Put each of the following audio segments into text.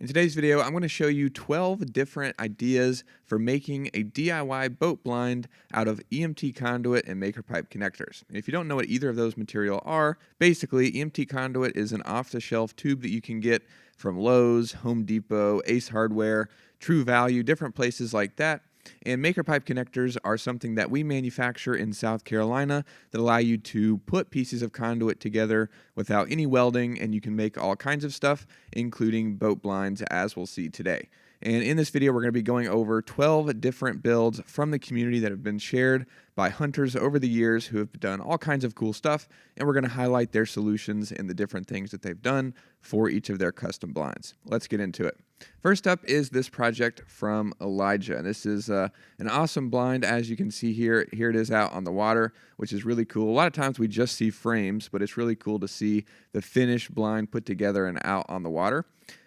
In today's video, I'm going to show you 12 different ideas for making a DIY boat blind out of EMT conduit and maker pipe connectors. And if you don't know what either of those material are, basically EMT conduit is an off-the-shelf tube that you can get from Lowe's, Home Depot, Ace Hardware, True Value, different places like that. And maker pipe connectors are something that we manufacture in South Carolina that allow you to put pieces of conduit together without any welding, and you can make all kinds of stuff, including boat blinds, as we'll see today. And in this video, we're going to be going over 12 different builds from the community that have been shared by hunters over the years who have done all kinds of cool stuff, and we're going to highlight their solutions and the different things that they've done for each of their custom blinds. Let's get into it. First up is this project from Elijah. This is an awesome blind, as you can see here. Here it is out on the water, which is really cool. A lot of times we just see frames, but it's really cool to see the finished blind put together and out on the water.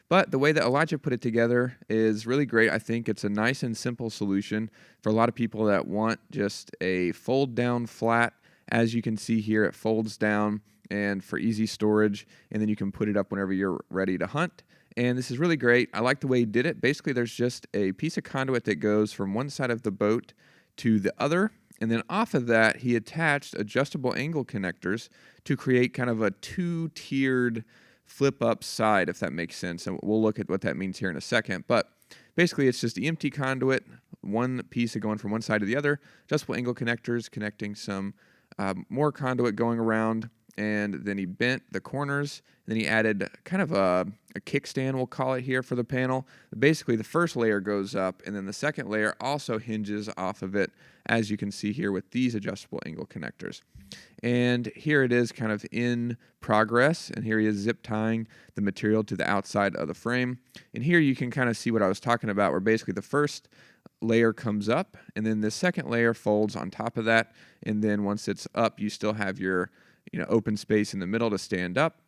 But the way that Elijah put it together is really great. I think it's a nice and simple solution for a lot of people that want just a fold down flat. As you can see here, it folds down and for easy storage, and then you can put it up whenever you're ready to hunt. And this is really great. I like the way he did it. Basically, there's just a piece of conduit that goes from one side of the boat to the other. And then off of that, he attached adjustable angle connectors to create kind of a two-tiered flip-up side, if that makes sense. And we'll look at what that means here in a second. But basically, it's just the empty conduit, one piece going from one side to the other, adjustable angle connectors connecting some more conduit going around, and then he bent the corners. Then he added kind of a kickstand, we'll call it here, for the panel. Basically, the first layer goes up, and then the second layer also hinges off of it, as you can see here with these adjustable angle connectors. And here it is kind of in progress, and here he is zip tying the material to the outside of the frame. And here you can kind of see what I was talking about, where basically the first layer comes up, and then the second layer folds on top of that, and then once it's up, you still have your open space in the middle to stand up,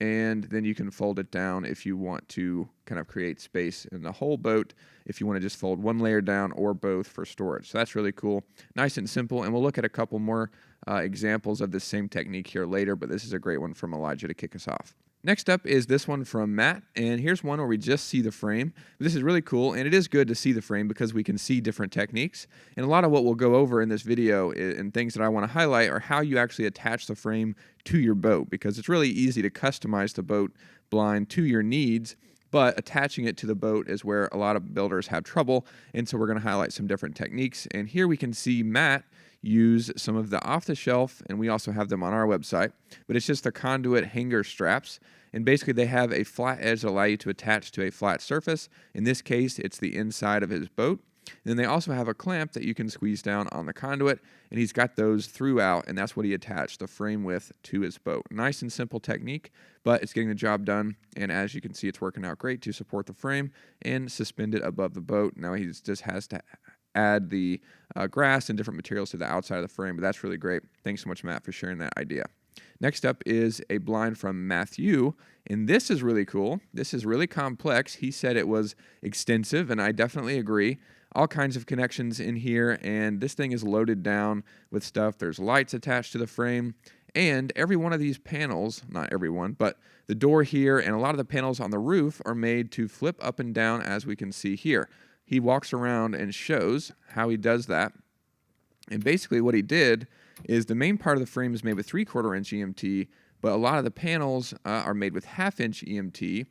and then you can fold it down if you want to kind of create space in the whole boat, if you want to just fold one layer down or both for storage. So that's really cool, nice and simple, and we'll look at a couple more examples of this same technique here later, but this is a great one from Elijah to kick us off. Next up is this one from Matt, and here's one where we just see the frame. This is really cool, and it is good to see the frame because we can see different techniques. And a lot of what we'll go over in this video and things that I want to highlight are how you actually attach the frame to your boat, because it's really easy to customize the boat blind to your needs, but attaching it to the boat is where a lot of builders have trouble, and so we're going to highlight some different techniques. And here we can see Matt use some of the off-the-shelf, and we also have them on our website, but it's just the conduit hanger straps, and basically they have a flat edge that allow you to attach to a flat surface. In this case, it's the inside of his boat. And then they also have a clamp that you can squeeze down on the conduit, and he's got those throughout, and that's what he attached the frame with to his boat. Nice and simple technique, but it's getting the job done, and as you can see, it's working out great to support the frame and suspend it above the boat. Now he just has to add the grass and different materials to the outside of the frame, but that's really great. Thanks so much, Matt, for sharing that idea. Next up is a blind from Matthew, and this is really cool. This is really complex. He said it was extensive, and I definitely agree. All kinds of connections in here, and this thing is loaded down with stuff. There's lights attached to the frame, and every one of these panels, not every one, but the door here and a lot of the panels on the roof are made to flip up and down, as we can see here. He walks around and shows how he does that. And basically what he did is the main part of the frame is made with 3/4 inch EMT, but a lot of the panels are made with 1/2 inch EMT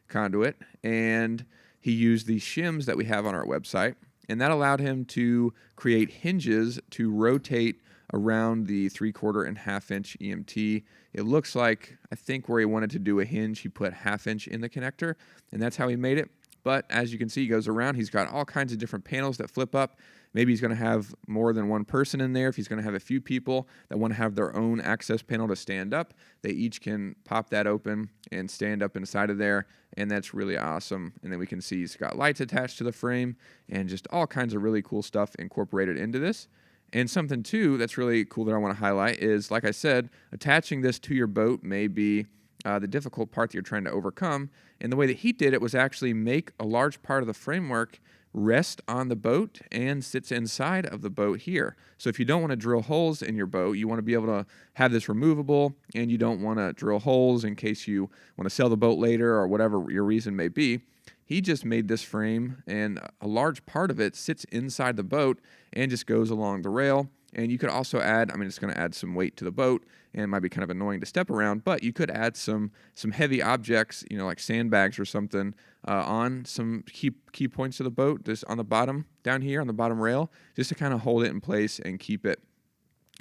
conduit, and he used these shims that we have on our website, and that allowed him to create hinges to rotate around the 3/4 and 1/2 inch EMT. It looks like, I think where he wanted to do a hinge, he put 1/2 inch in the connector, and that's how he made it. But as you can see, he goes around. He's got all kinds of different panels that flip up. Maybe he's going to have more than one person in there. If he's going to have a few people that want to have their own access panel to stand up, they each can pop that open and stand up inside of there, and that's really awesome. And then we can see he's got lights attached to the frame and just all kinds of really cool stuff incorporated into this. And something, too, that's really cool that I want to highlight is, like I said, attaching this to your boat may be the difficult part that you're trying to overcome. And the way that he did it was actually make a large part of the framework rest on the boat and sits inside of the boat here. So if you don't want to drill holes in your boat, you want to be able to have this removable, and you don't want to drill holes in case you want to sell the boat later or whatever your reason may be, he just made this frame, and a large part of it sits inside the boat and just goes along the rail. And you could also add, I mean, it's going to add some weight to the boat, and it might be kind of annoying to step around, but you could add some heavy objects, like sandbags or something, on some key points of the boat, just on the bottom, down here on the bottom rail, just to kind of hold it in place and keep it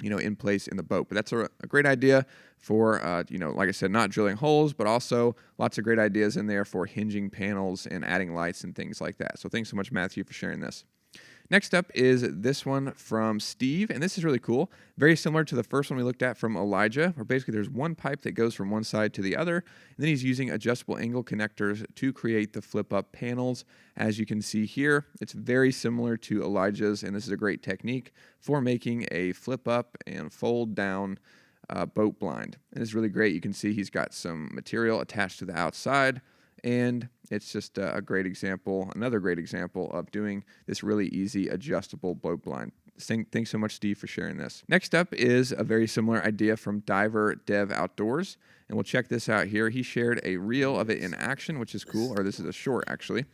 in place in the boat. But that's a great idea for, like I said, not drilling holes, but also lots of great ideas in there for hinging panels and adding lights and things like that. So thanks so much, Matthew, for sharing this. Next up is this one from Steve, and this is really cool. Very similar to the first one we looked at from Elijah, where basically there's one pipe that goes from one side to the other, and then he's using adjustable angle connectors to create the flip-up panels. As you can see here, it's very similar to Elijah's, and this is a great technique for making a flip-up and fold-down boat blind. And it's really great. You can see he's got some material attached to the outside, and it's just a great example, another great example of doing this really easy adjustable boat blind. Thanks so much, Steve, for sharing this. Next up is a very similar idea from Diver Dev Outdoors, and we'll check this out here. He shared a reel of it in action, which is cool, or this is a short actually.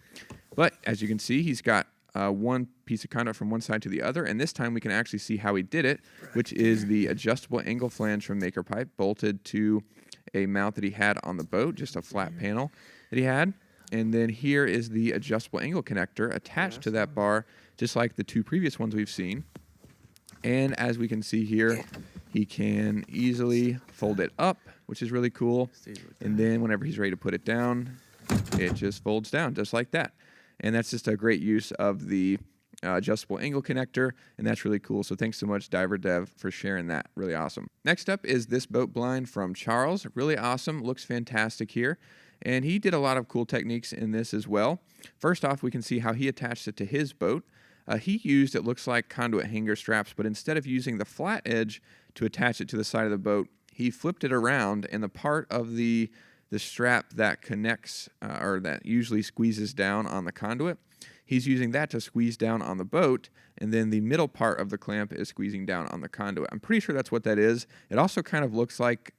But as you can see, he's got one piece of conduit from one side to the other, and this time we can actually see how he did it, which is the adjustable angle flange from Maker Pipe bolted to a mount that he had on the boat, just a flat panel that he had. And then here is the adjustable angle connector attached to that bar, just like the two previous ones we've seen. And as we can see here, he can easily fold it up, which is really cool. And then whenever he's ready to put it down, it just folds down just like that. And that's just a great use of the adjustable angle connector, and that's really cool. So thanks so much, Diver Dev, for sharing that. Really awesome. Next up is this boat blind from Charles. Really awesome. Looks fantastic here. And he did a lot of cool techniques in this as well. First off, we can see how he attached it to his boat. He used, it looks like, conduit hanger straps, but instead of using the flat edge to attach it to the side of the boat, he flipped it around, and the part of the strap that connects or that usually squeezes down on the conduit, he's using that to squeeze down on the boat, and then the middle part of the clamp is squeezing down on the conduit. I'm pretty sure that's what that is. It also kind of looks like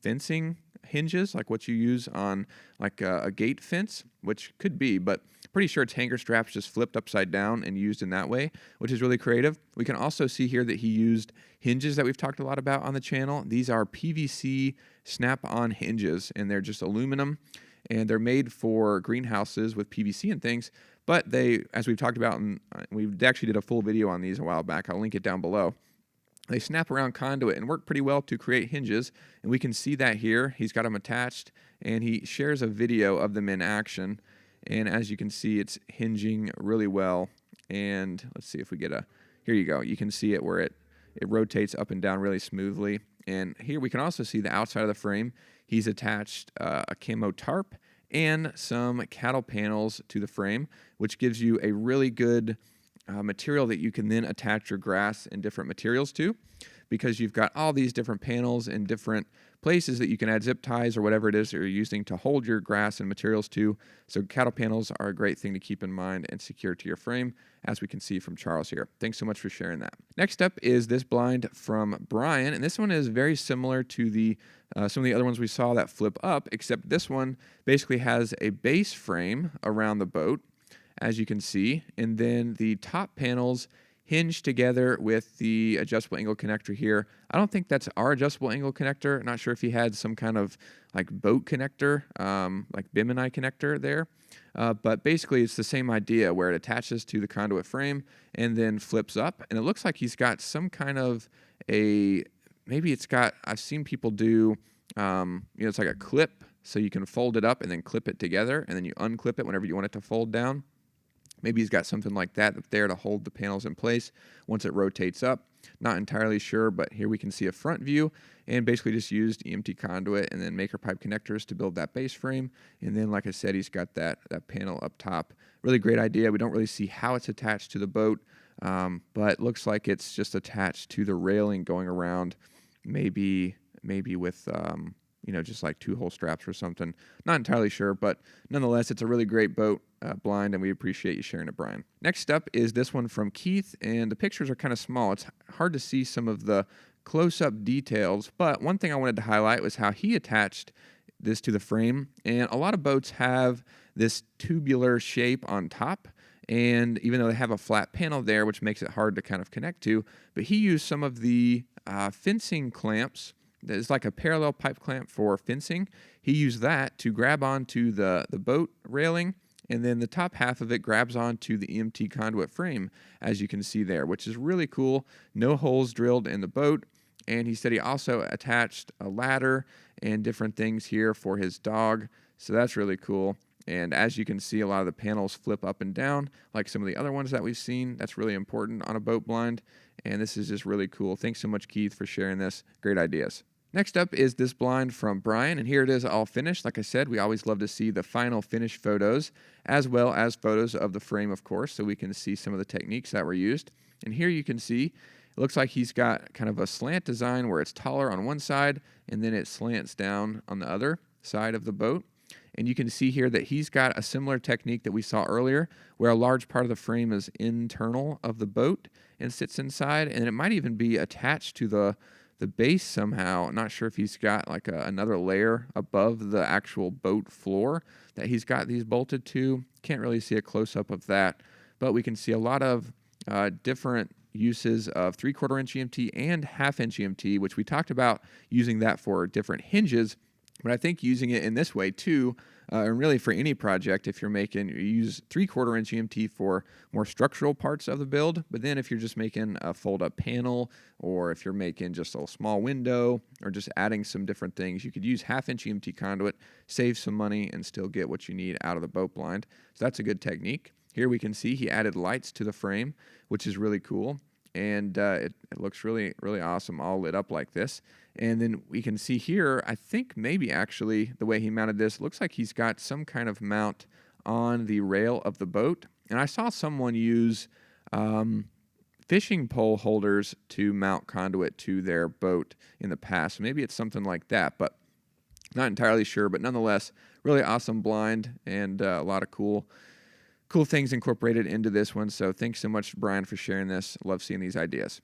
fencing hinges, like what you use on like a gate fence, which could be, but pretty sure it's hanger straps just flipped upside down and used in that way, which is really creative. We can also see here that he used hinges that we've talked a lot about on the channel. These are PVC snap-on hinges, and they're just aluminum, and they're made for greenhouses with PVC and things, but they, as we've talked about, and we actually did a full video on these a while back, I'll link it down below. They snap around conduit and work pretty well to create hinges, and we can see that here. He's got them attached, and he shares a video of them in action, and as you can see, it's hinging really well. And let's see if we get here you go. You can see it where it rotates up and down really smoothly. And here we can also see the outside of the frame. He's attached a camo tarp and some cattle panels to the frame, which gives you a really good material that you can then attach your grass and different materials to, because you've got all these different panels and different places that you can add zip ties or whatever it is that you're using to hold your grass and materials to. So cattle panels are a great thing to keep in mind and secure to your frame, as we can see from Charles here. Thanks so much for sharing that. Next up is this blind from Brian, and this one is very similar to the some of the other ones we saw that flip up, except this one basically has a base frame around the boat, as you can see, and then the top panels hinge together with the adjustable angle connector here. I don't think that's our adjustable angle connector. Not sure if he had some kind of like boat connector, like Bimini connector there. But basically it's the same idea where it attaches to the conduit frame and then flips up. And it looks like he's got some kind of maybe it's got, I've seen people do, it's like a clip, so you can fold it up and then clip it together, and then you unclip it whenever you want it to fold down. Maybe he's got something like that there to hold the panels in place once it rotates up. Not entirely sure, but here we can see a front view, and basically just used EMT Conduit and then Maker Pipe connectors to build that base frame. And then, like I said, he's got that panel up top. Really great idea. We don't really see how it's attached to the boat, but it looks like it's just attached to the railing going around, maybe with just like 2-hole straps or something. Not entirely sure, but nonetheless, it's a really great boat blind, and we appreciate you sharing it, Brian. Next up is this one from Keith, and the pictures are kind of small. It's hard to see some of the close-up details, but one thing I wanted to highlight was how he attached this to the frame. And a lot of boats have this tubular shape on top, and even though they have a flat panel there, which makes it hard to kind of connect to, but he used some of the fencing clamps. There's like a parallel pipe clamp for fencing. He used that to grab onto the boat railing, and then the top half of it grabs onto the EMT conduit frame, as you can see there, which is really cool. No holes drilled in the boat. And he said he also attached a ladder and different things here for his dog. So that's really cool. And as you can see, a lot of the panels flip up and down, like some of the other ones that we've seen. That's really important on a boat blind. And this is just really cool. Thanks so much, Keith, for sharing this. Great ideas. Next up is this blind from Brian, and here it is all finished. Like I said, we always love to see the final finished photos, as well as photos of the frame, of course, so we can see some of the techniques that were used. And here you can see, it looks like he's got kind of a slant design where it's taller on one side, and then it slants down on the other side of the boat. And you can see here that he's got a similar technique that we saw earlier, where a large part of the frame is internal of the boat and sits inside, and it might even be attached to the base somehow. I'm not sure if he's got like another layer above the actual boat floor that he's got these bolted to. Can't really see a close-up of that, but we can see a lot of different uses of 3/4 inch EMT and 1/2 inch EMT, which we talked about using that for different hinges. But I think using it in this way too, and really for any project, if you use 3/4 inch EMT for more structural parts of the build. But then if you're just making a fold-up panel, or if you're making just a small window, or just adding some different things, you could use 1/2 inch EMT conduit, save some money, and still get what you need out of the boat blind. So that's a good technique. Here we can see he added lights to the frame, which is really cool. And it looks really, really awesome, all lit up like this. And then we can see here, I think maybe actually the way he mounted this, looks like he's got some kind of mount on the rail of the boat. And I saw someone use fishing pole holders to mount conduit to their boat in the past. Maybe it's something like that, but not entirely sure. But nonetheless, really awesome blind, and a lot of cool things incorporated into this one. So thanks so much, Brian, for sharing this. Love seeing these ideas.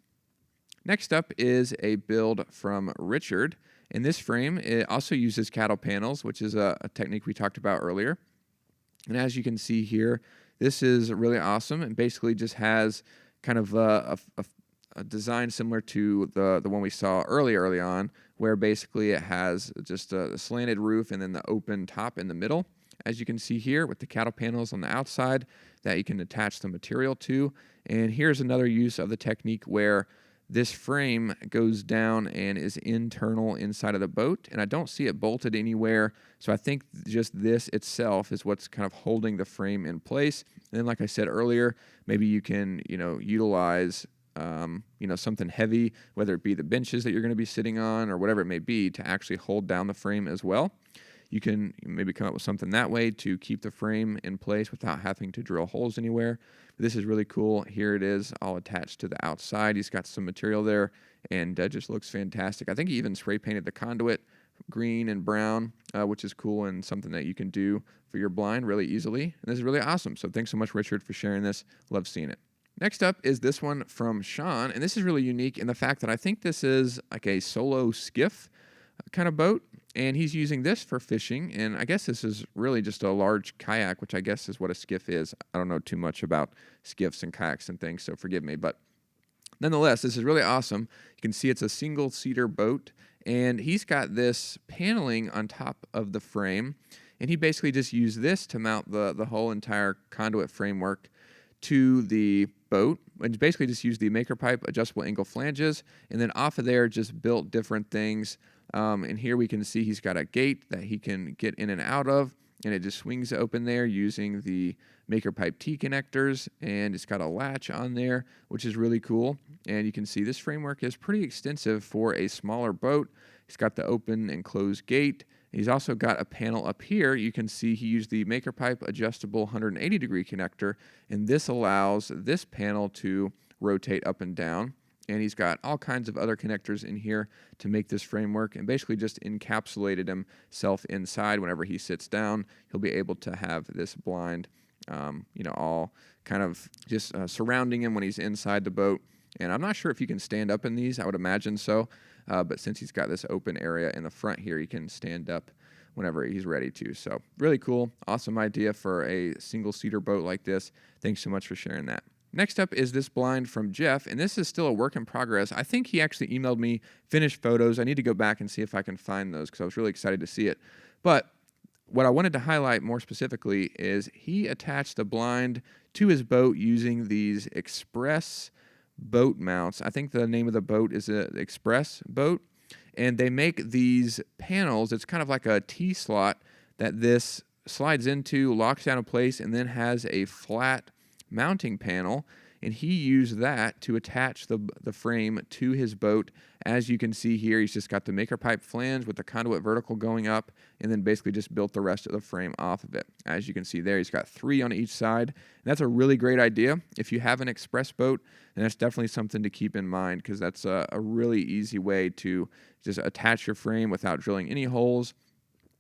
Next up is a build from Richard. In this frame, it also uses cattle panels, which is a technique we talked about earlier. And as you can see here, this is really awesome. It basically just has kind of a design similar to the one we saw early on, where basically it has just a slanted roof and then the open top in the middle. As you can see here with the cattle panels on the outside that you can attach the material to. And here's another use of the technique where this frame goes down and is internal inside of the boat, and I don't see it bolted anywhere, so I think just this itself is what's kind of holding the frame in place. And then, like I said earlier, maybe you can, utilize something heavy, whether it be the benches that you're going to be sitting on or whatever it may be, to actually hold down the frame as well. You can maybe come up with something that way to keep the frame in place without having to drill holes anywhere. But this is really cool. Here it is, all attached to the outside. He's got some material there, and just looks fantastic. I think he even spray painted the conduit green and brown, which is cool and something that you can do for your blind really easily. And this is really awesome. So thanks so much, Richard, for sharing this. Love seeing it. Next up is this one from Sean, and this is really unique in the fact that I think this is like a solo skiff kind of boat, and he's using this for fishing, and I guess this is really just a large kayak, which I guess is what a skiff is. I don't know too much about skiffs and kayaks and things, so forgive me, but nonetheless, this is really awesome. You can see it's a single-seater boat, and he's got this paneling on top of the frame, and he basically just used this to mount the whole entire conduit framework to the boat, and basically just used the maker pipe adjustable angle flanges, and then off of there just built different things. And here we can see he's got a gate that he can get in and out of, and it just swings open there using the maker pipe T connectors, and it's got a latch on there, which is really cool. And you can see this framework is pretty extensive for a smaller boat. He's got the open and closed gate. He's also got a panel up here. You can see he used the maker pipe adjustable 180-degree connector, and this allows this panel to rotate up and down. And he's got all kinds of other connectors in here to make this framework, and basically just encapsulated himself inside. Whenever he sits down, he'll be able to have this blind, all kind of just surrounding him when he's inside the boat. And I'm not sure if you can stand up in these. I would imagine so. But since he's got this open area in the front here, he can stand up whenever he's ready to. So really cool. Awesome idea for a single-seater boat like this. Thanks so much for sharing that. Next up is this blind from Jeff, and this is still a work in progress. I think he actually emailed me finished photos. I need to go back and see if I can find those because I was really excited to see it. But what I wanted to highlight more specifically is he attached the blind to his boat using these Express boat mounts. I think the name of the boat is an Express boat, and they make these panels. It's kind of like a T-slot that this slides into, locks down in place, and then has a flat mounting panel, and he used that to attach the frame to his boat. As you can see here, he's just got the maker pipe flange with the conduit vertical going up, and then basically just built the rest of the frame off of it. As you can see there, he's got 3 on each side, and that's a really great idea. If you have an Express boat, then that's definitely something to keep in mind, because that's a really easy way to just attach your frame without drilling any holes,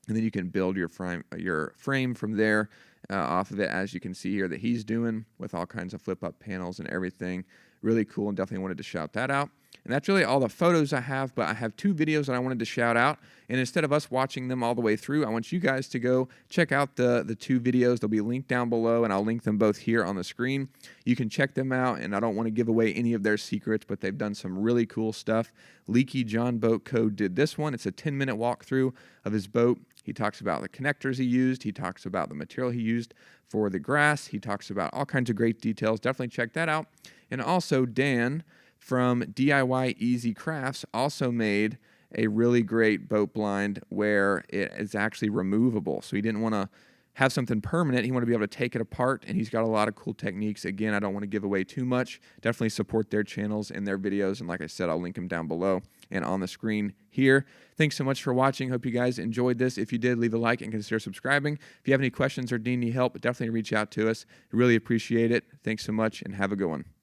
and then you can build your frame from there off of it, as you can see here that he's doing with all kinds of flip-up panels and everything. Really cool, and definitely wanted to shout that out. And that's really all the photos I have, but I have 2 videos that I wanted to shout out. And instead of us watching them all the way through, I want you guys to go check out the 2 videos. They'll be linked down below, and I'll link them both here on the screen. You can check them out, and I don't want to give away any of their secrets, but they've done some really cool stuff. Leaky John Boat Co. did this one. It's a 10-minute walkthrough of his boat. He talks about the connectors he used. He talks about the material he used for the grass. He talks about all kinds of great details. Definitely check that out. And also, Dan from DIY Easy Crafts also made a really great boat blind where it is actually removable. So he didn't want to have something permanent. He wanted to be able to take it apart, and he's got a lot of cool techniques. Again, I don't want to give away too much. Definitely support their channels and their videos, and like I said, I'll link them down below and on the screen here. Thanks so much for watching. Hope you guys enjoyed this. If you did, leave a like and consider subscribing. If you have any questions or need any help, definitely reach out to us. Really appreciate it. Thanks so much, and have a good one.